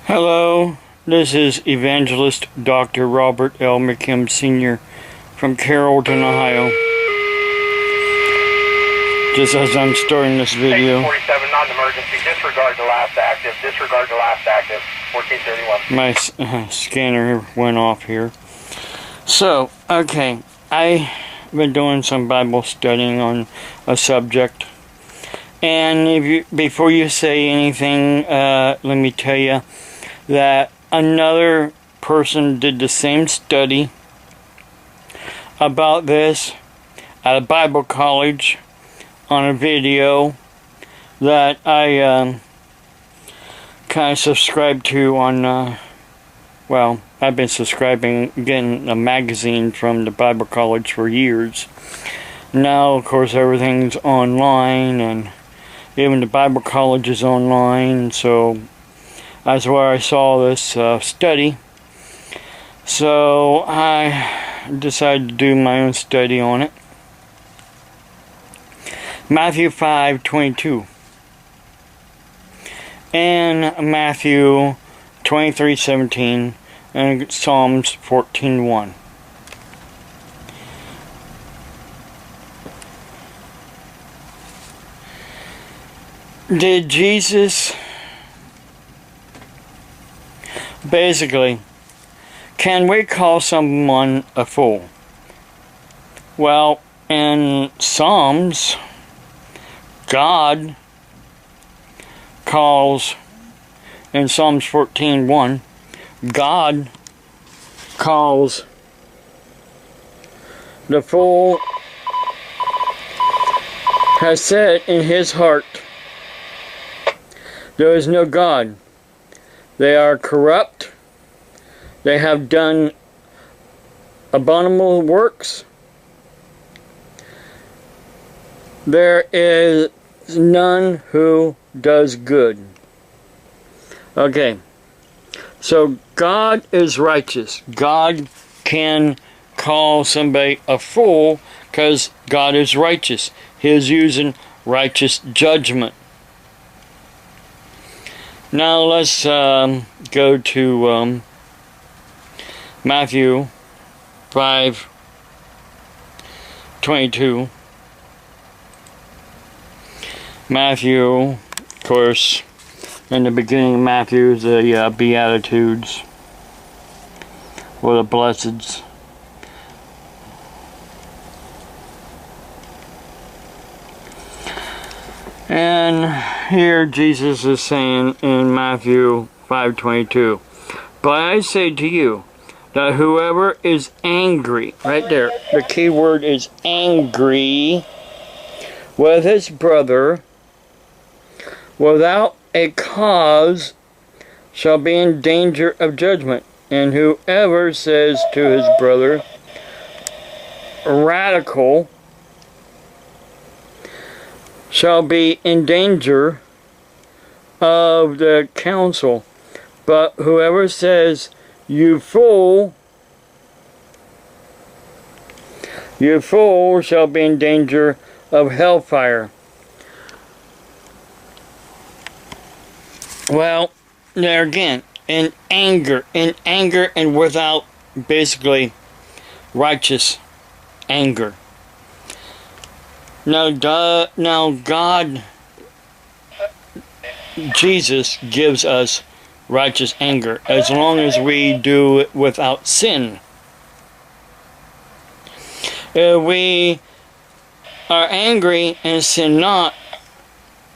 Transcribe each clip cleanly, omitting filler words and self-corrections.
Hello, this is Evangelist Dr. Robert L. McKim Sr. from Carrollton, Ohio. Just as I'm starting this video, 47, non-emergency, disregard the last active, 1431. My scanner went off here. So, okay, I've been doing some Bible studying on a subject. And before you say anything, let me tell you that another person did the same study about this at a Bible college on a video that I kind of subscribed to on, well, I've been subscribing, getting a magazine from the Bible college for years. Now, of course, everything's online, and even the Bible college is online, so that's where I saw this study. So I decided to do my own study on it. Matthew 5:22 and Matthew 23:17 and Psalms 14:1. Did Jesus basically, can we call someone a fool? Well, in Psalms, God calls, in Psalms 14:1, God calls the fool has said in his heart, there is no God. They are corrupt. They have done abominable works. There is none who does good. Okay. So God is righteous. God can call somebody a fool because God is righteous. He is using righteous judgment. Now let's go to Matthew 5:22. Matthew, of course, in the beginning of Matthew, the Beatitudes, or the Blesseds. And here Jesus is saying in Matthew 5:22, but I say to you that whoever is angry, right there, the key word is angry, with his brother without a cause shall be in danger of judgment. And whoever says to his brother, radical, shall be in danger of the council. But whoever says, you fool shall be in danger of hellfire. Well, there again, in anger and without basically righteous anger. Now God, Jesus gives us righteous anger as long as we do it without sin. If we are angry and sin not,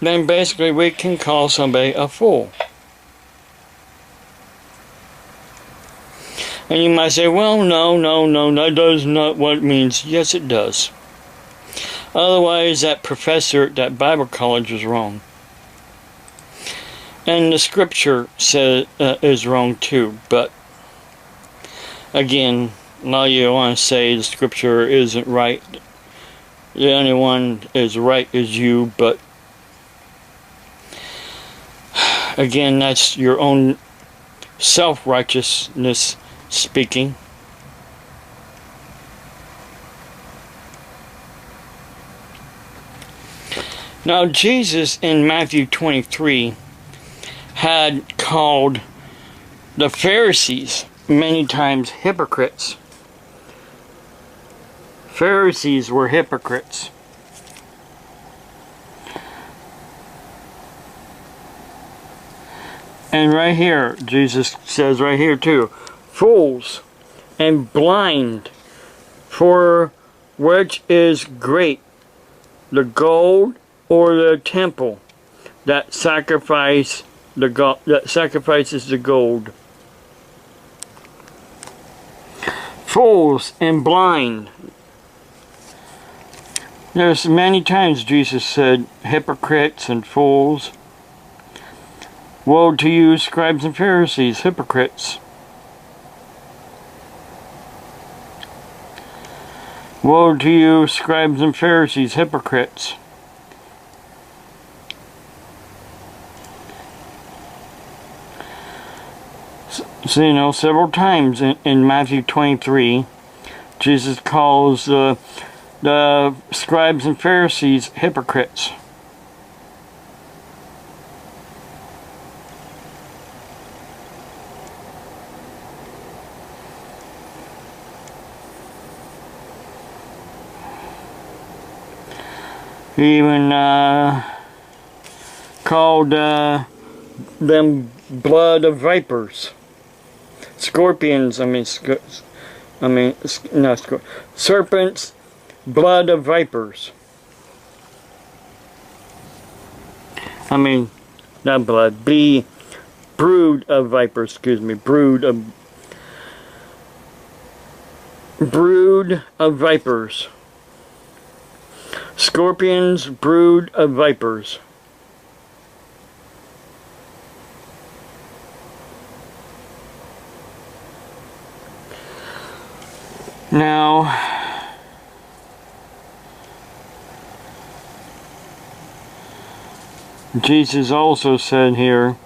then basically we can call somebody a fool. And you might say, well, no, that does not what it means. Yes, it does. Otherwise, that professor at that Bible college is wrong. And the scripture says is wrong too. But again, a lot of you want to say the scripture isn't right. The only one is right is you. But again, that's your own self-righteousness speaking. Now, Jesus in Matthew 23 had called the Pharisees, many times hypocrites. Pharisees were hypocrites. And right here, Jesus says right here too, fools and blind, for which is great, the gold or the temple that sacrifices the gold. Fools and blind. There's many times Jesus said hypocrites and fools. Woe to you, scribes and Pharisees, hypocrites. Woe to you, scribes and Pharisees, hypocrites. So, you know, several times in Matthew 23, Jesus calls the scribes and Pharisees hypocrites. He even called them blood of vipers. Scorpions, serpents, blood of vipers. Not blood, brood of vipers, brood of vipers. Scorpions, brood of vipers. Now, Jesus also said here,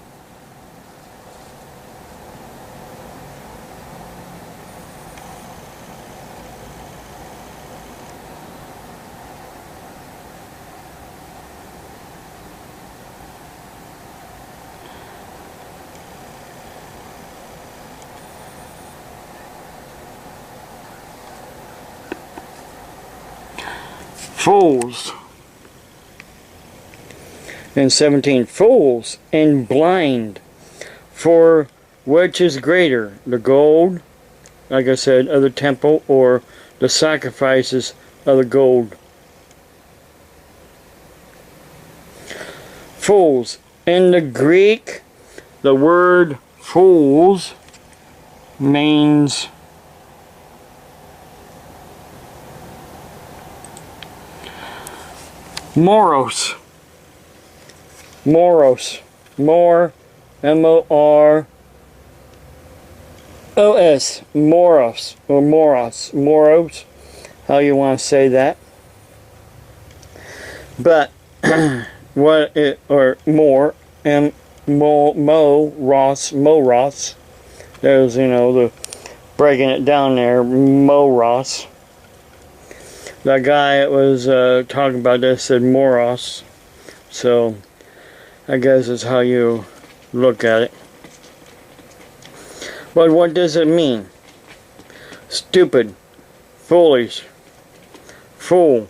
fools. And 17, fools and blind, for which is greater, the gold, like I said, of the temple, or the sacrifices of the gold? Fools. In the Greek, the word fools means mōrós. mōrós. M-O-R-O-S. mōrós. Or mōrós. mōrós. How you want to say that. But, or more, mōrós. There's, the breaking it down there, mōrós. The guy that was talking about this said mōrós, so I guess that's how you look at it. But what does it mean? Stupid, foolish, fool.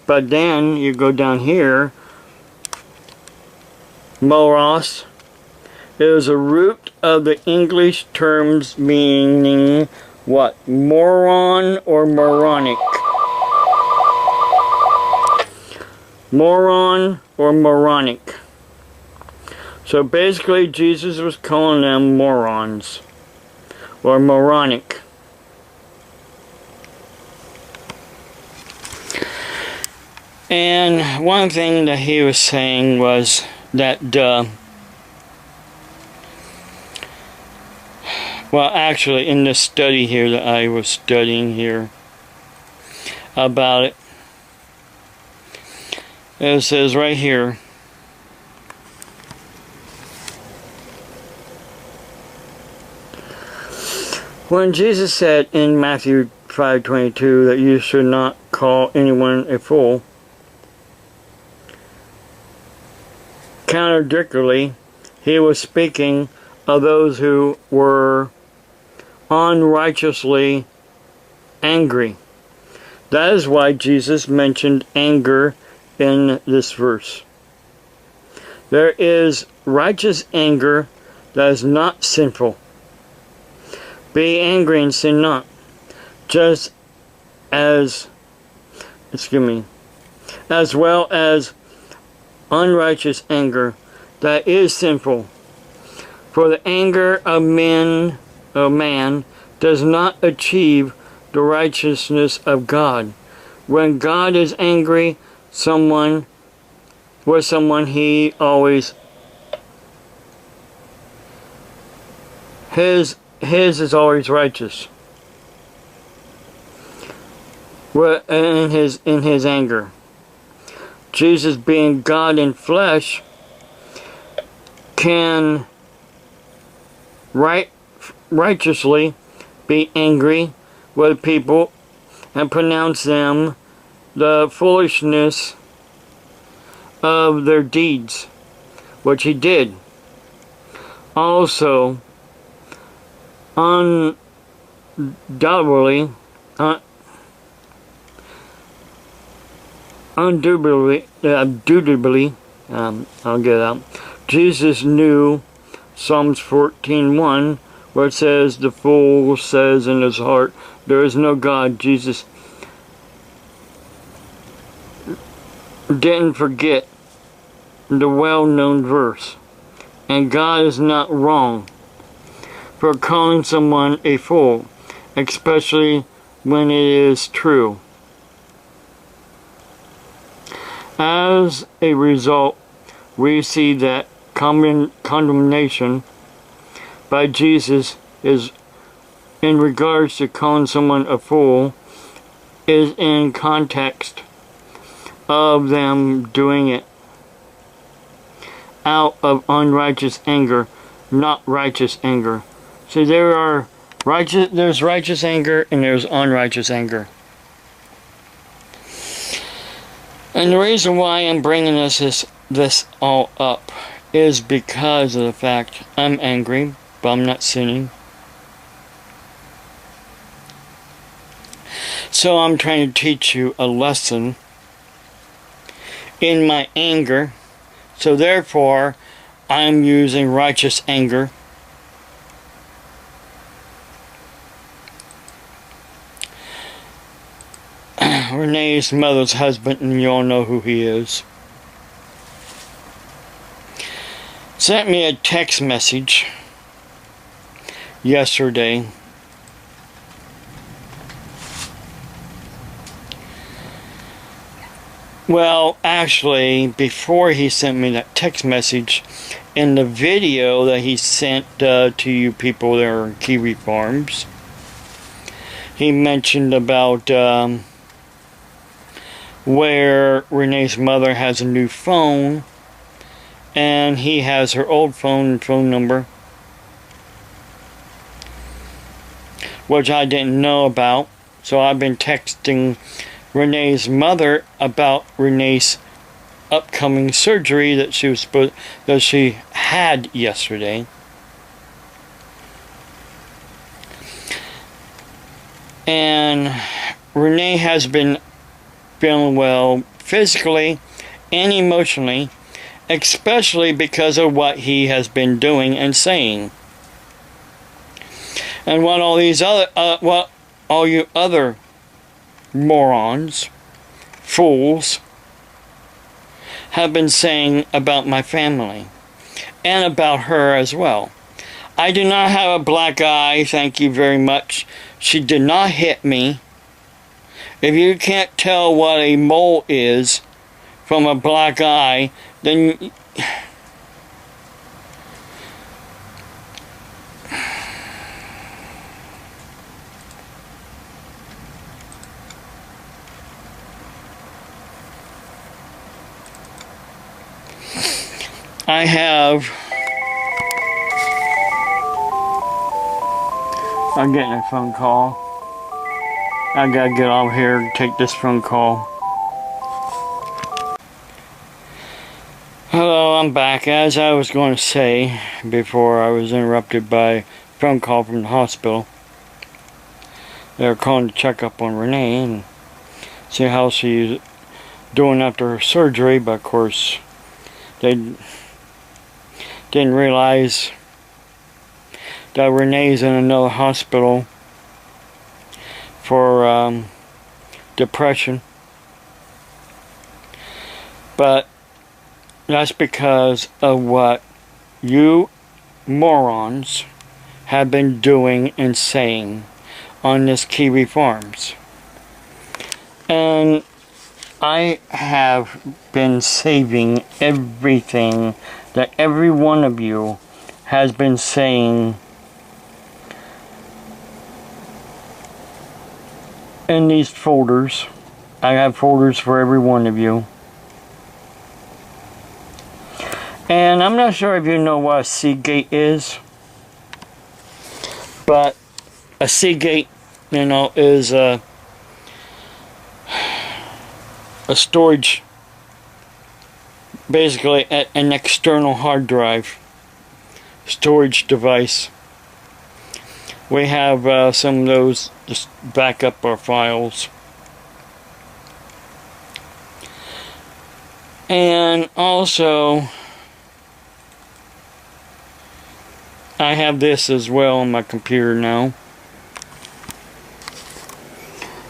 But then you go down here, mōrós is a root of the English terms meaning what? Moron or moronic. Moron or moronic. So basically Jesus was calling them morons or moronic. And one thing that he was saying was that well, actually in this study here that I was studying here about it, it says right here, when Jesus said in Matthew 5:22 that you should not call anyone a fool, contradictorily, he was speaking of those who were unrighteously angry. That is why Jesus mentioned anger in this verse. There is righteous anger that is not sinful. Be angry and sin not. Just as, as well as unrighteous anger that is sinful. For the anger of man does not achieve the righteousness of God. When God is angry with someone, he always his is always righteous. In his anger. Jesus, being God in flesh, can righteously be angry with people and pronounce them the foolishness of their deeds, which he did. Also, undoubtedly, I'll get it out. Jesus knew Psalms 14:1, where it says, "The fool says in his heart, there is no God." Jesus didn't forget the well-known verse. And God is not wrong for calling someone a fool, especially when it is true. As a result, we see that condemnation by Jesus is in regards to calling someone a fool is in context of them doing it out of unrighteous anger, not righteous anger. See, there's righteous anger and there's unrighteous anger. And the reason why I'm bringing this all up is because of the fact I'm angry, but I'm not sinning. So I'm trying to teach you a lesson in my anger. So therefore, I'm using righteous anger. Renee's mother's husband, and you all know who he is, sent me a text message yesterday. Well, actually, before he sent me that text message, in the video that he sent to you people that are in Kiwi Farms, he mentioned about where Renee's mother has a new phone, and he has her old phone number, which I didn't know about. So I've been texting Renee's mother about Renee's upcoming surgery that she had yesterday. And Renee has been feeling well physically and emotionally, especially because of what he has been doing and saying. And what all you other morons, fools, have been saying about my family and about her as well. I do not have a black eye, thank you very much. She did not hit me. If you can't tell what a mole is from a black eye, then I'm getting a phone call. I gotta get off here and take this phone call. Hello, I'm back. As I was going to say before I was interrupted by a phone call from the hospital. They were calling to check up on Renee and see how she's doing after her surgery, but of course they didn't realize that Renee's in another hospital for depression. But that's because of what you morons have been doing and saying on this Kiwi Farms. And I have been saving everything that every one of you has been saying in these folders. I have folders for every one of you. And I'm not sure if you know what a Seagate is, but a Seagate, you know, is a storage, basically an external hard drive storage device. We have some of those just back up our files. And also, I have this as well on my computer now.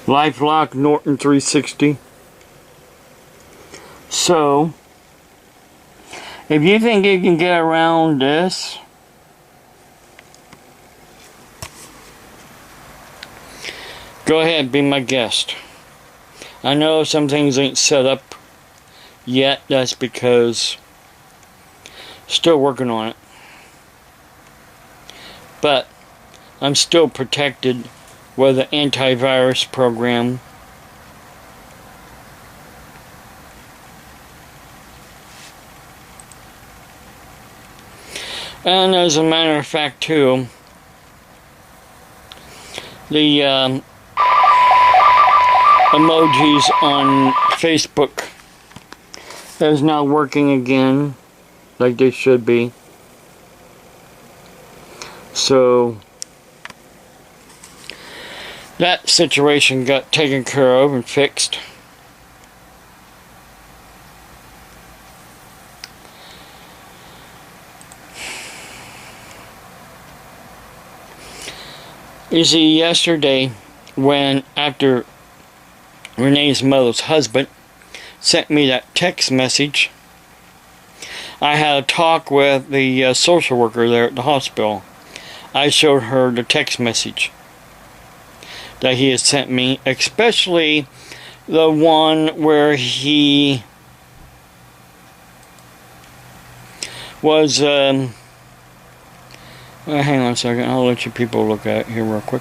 LifeLock Norton 360. So, if you think you can get around this, go ahead, be my guest. I know some things ain't set up yet. That's because still working on it. But I'm still protected with the antivirus program. And as a matter of fact too, the emojis on Facebook is now working again like they should be. So that situation got taken care of and fixed. You see, yesterday, when after Renee's mother's husband sent me that text message, I had a talk with the social worker there at the hospital. I showed her the text message that he had sent me, especially the one where he was, hang on a second, I'll let you people look at it here real quick.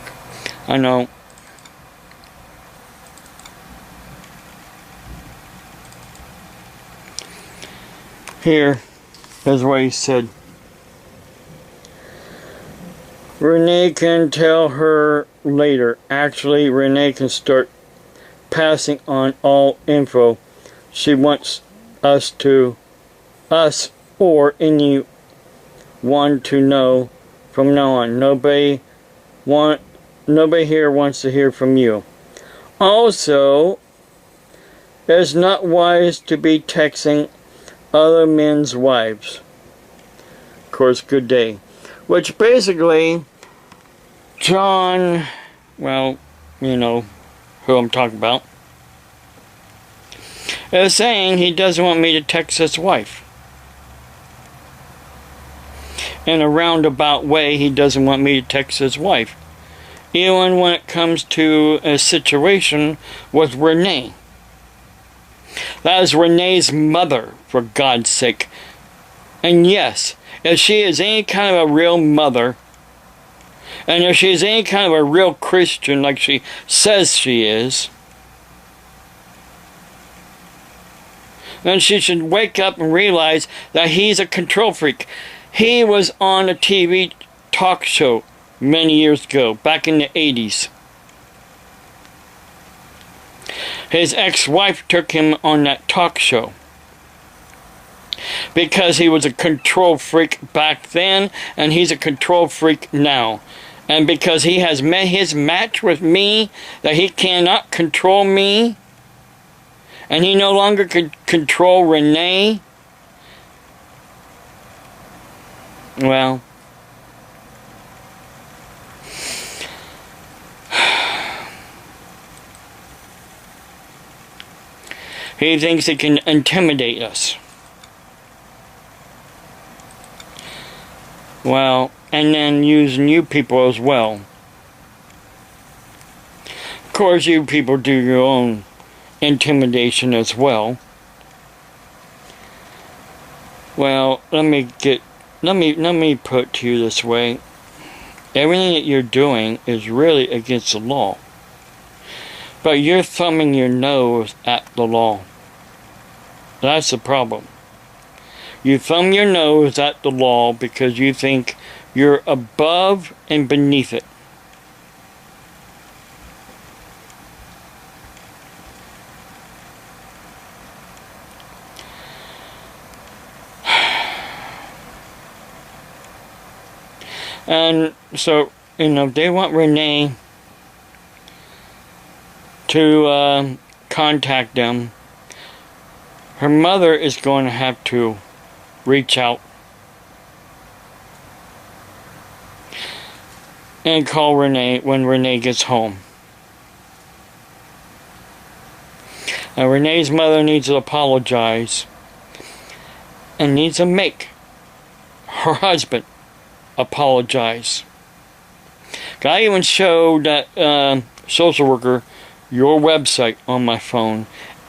I know. Here is what he said. Renee can tell her later. Actually, Renee can start passing on all info she wants us or anyone to know from now on. Nobody here wants to hear from you. Also, it's not wise to be texting other men's wives. Of course, good day. Which basically, John, well, you know who I'm talking about, is saying he doesn't want me to text his wife. In a roundabout way, he doesn't want me to text his wife. Even when it comes to a situation with Renee. That is Renee's mother, for God's sake. And yes, if she is any kind of a real mother, and if she is any kind of a real Christian like she says she is, then she should wake up and realize that he's a control freak. He was on a TV talk show many years ago, back in the 80s. His ex-wife took him on that talk show. Because he was a control freak back then, and he's a control freak now. And because he has met his match with me, that he cannot control me, and he no longer can control Renee, well, he thinks he can intimidate us. Well, and then using you people as well. Of course, you people do your own intimidation as well. Well, let me put to you this way. Everything that you're doing is really against the law. But you're thumbing your nose at the law. That's the problem. You thumb your nose at the law because you think you're above and beneath it. And so, they want Renee to contact them. Her mother is going to have to reach out and call Renee when Renee gets home. Now, Renee's mother needs to apologize and needs to make her husband apologize. I even showed that social worker your website on my phone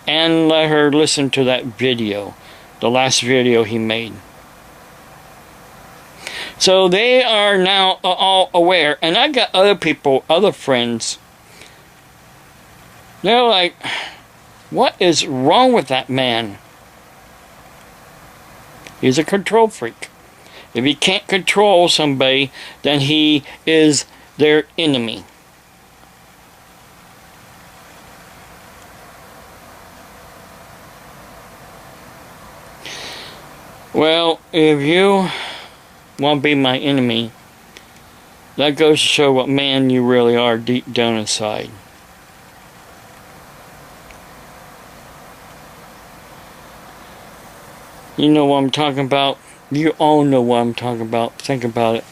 and let her listen to that video, the last video he made. So they are now all aware, and I got other people, other friends, they're like, what is wrong with that man? He's a control freak. If he can't control somebody, then he is their enemy. Well, if you want to be my enemy, that goes to show what man you really are deep down inside. You know what I'm talking about? You all know what I'm talking about. Think about it.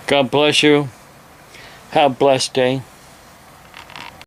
God bless you. Have a blessed day.